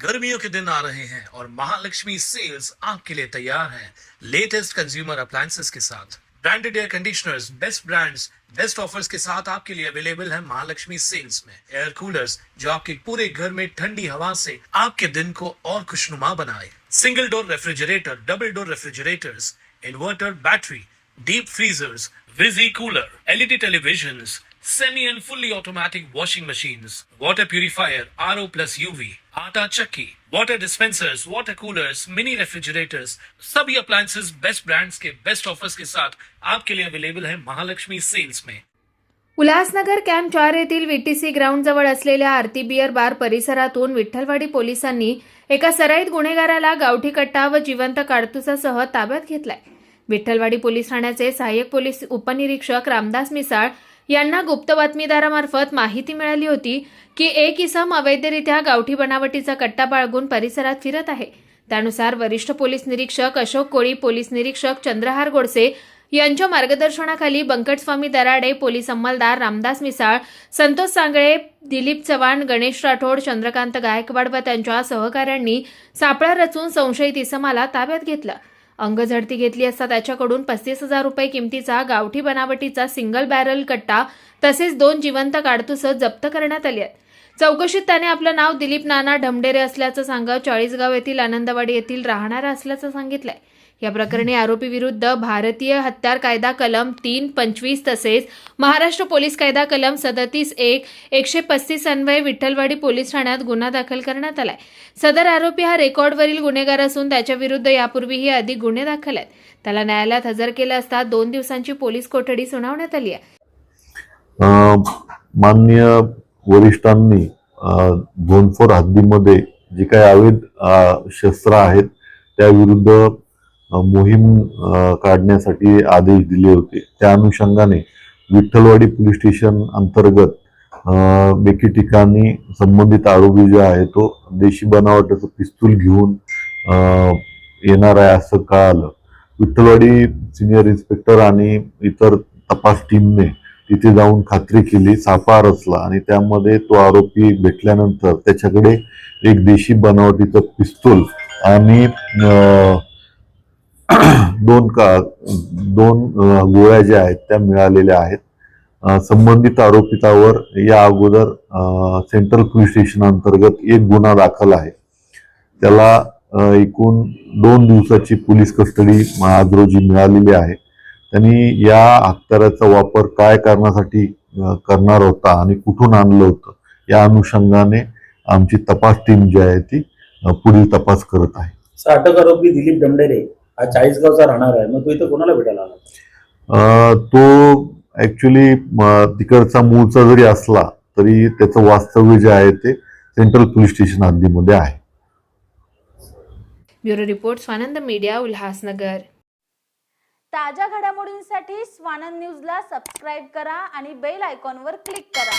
गर्मियों के दिन आ रहे हैं और महालक्ष्मी सेल्स आपके लिए तैयार है लेटेस्ट कंज्यूमर अप्लायंसेस के साथ। Branded air conditioners, best brands, best offers के साथ आपके लिए अवेलेबल है महालक्ष्मी सेल्स में। एयर कूलर्स जो आपके पूरे घर में ठंडी हवा से आपके दिन को और खुशनुमा बनाए। Single door refrigerator, double door refrigerators, inverter battery, deep freezers, विजी cooler, LED televisions, semi and fully automatic washing machines, water purifier, RO plus UV, आटा चक्की, water dispensers, water coolers, mini refrigerators, सभी appliances बेस्ट ब्रांड्स के best offers के साथ आपके लिए available है Mahalakshmi sales में। Ulhasnagar camp 4 येथील व्हीटीसी ग्राउंड जवळ असलेल्या आरती बियर बार परिसरातून विठ्ठलवाडी पोलिसांनी एका सराईत गुन्हेगाराला गावठी कट्टा व जिवंत काडतुसासह ताब्यात घेतलाय। विठ्ठलवाडी पोलीस ठाण्याचे सहाय्यक पोलीस उपनिरीक्षक रामदास मिसाळ यांना गुप्त बातमीदारामार्फत माहिती मिळाली होती की एक इसम अवैधरित्या गावठी बनावटीचा कट्टा बाळगून परिसरात फिरत आहे। त्यानुसार वरिष्ठ पोलीस निरीक्षक अशोक कोळी, पोलीस निरीक्षक चंद्रहार गोडसे यांच्या मार्गदर्शनाखाली बंकटस्वामी दराडे, पोलीस अंमलदार रामदास मिसाळ, संतोष सांगळे, दिलीप चव्हाण, गणेश राठोड, चंद्रकांत गायकवाड व त्यांच्या सहकाऱ्यांनी सापळा रचून संशयित इसमाला ताब्यात घेतलं। अंगझडती घेतली असता त्याच्याकडून 35,000 रुपये किमतीचा गावठी बनावटीचा सिंगल बॅरल कट्टा तसेच 2 जिवंत काडतुस जप्त करण्यात आली आहेत। चौकशीत त्याने आपलं नाव दिलीप नाना ढमडेरे असल्याचं सांगत 40गाव येथील आनंदवाडी येथील राहणारा असल्याचं सांगितलंय। या प्रकरणी आरोपी विरुद्ध भारतीय हत्यार कायदा कलम 325 तसेच महाराष्ट्र पोलीस कायदा कलम 37(1), 135 अन्वये विठ्ठलवाडी पोलीस ठाण्यात गुन्हा दाखल करण्यात आलाय। सदर आरोपी हा रेकॉर्डवरील गुन्हेगार असून त्याच्या विरुद्ध यापूर्वीही अधिक गुन्हे दाखल आहेत। त्याला न्यायालयात हजर केलं असता 2 दिवसांची पोलीस कोठडी सुनावण्यात आली आहे। माननीय वरिष्ठांनी झोन 4 हद्दीमध्ये जी काही अवैध शस्त्र आहेत त्याविरुद्ध मोहीम काढण्यासाठी आदेश दिले होते। त्या अनुषंगाने विठ्ठलवाडी पोलीस स्टेशन अंतर्गत एके ठिकाणी संबंधित आरोपी जो आहे तो देशी बनावटीचं पिस्तूल घेऊन येणार आहे असं कळालं। विठ्ठलवाडी सिनियर इन्स्पेक्टर आणि इतर तपास टीमने तिथे जाऊन खात्री केली, सापळा रचला आणि त्यामध्ये तो आरोपी भेटल्यानंतर त्याच्याकडे एक देशी बनावटीचं पिस्तूल आणि दोन गोळ्या ज्या आहेत त्या मिळालेल्या आहेत। संबंधित आरोपितावर या अगोदर सेंट्रल पोलीस स्टेशन अंतर्गत एक गुन्हा दाखल आहे। त्याला एकूण 2 दिवसाची पोलीस कस्टडी आज रोजी मिळालेली आहे। त्यांनी या हत्याराचा वापर काय करण्यासाठी करणार होता आणि कुठून आणलं होतं या अनुषंगाने आमची तपास टीम जी आहे ती पुढील तपास करत आहे। अटक आरोपी दिलीप ढमडेरे हा 40गावचा राहणार आहे। मग तो इथं कोणाला भेटायला आला? तो ऍक्च्युली तिकडचा मूळचा जरी असला तरी त्याचं वास्तव्य जे आहे ते सेंट्रल पोलीस स्टेशन हद्दीमध्ये आहे। Bureau report Swanand media, Ulhasnagar. ताज्या घडामोडींसाठी स्वानंद न्यूजला सबस्क्राईब करा आणि बेल आयकॉनवर क्लिक करा।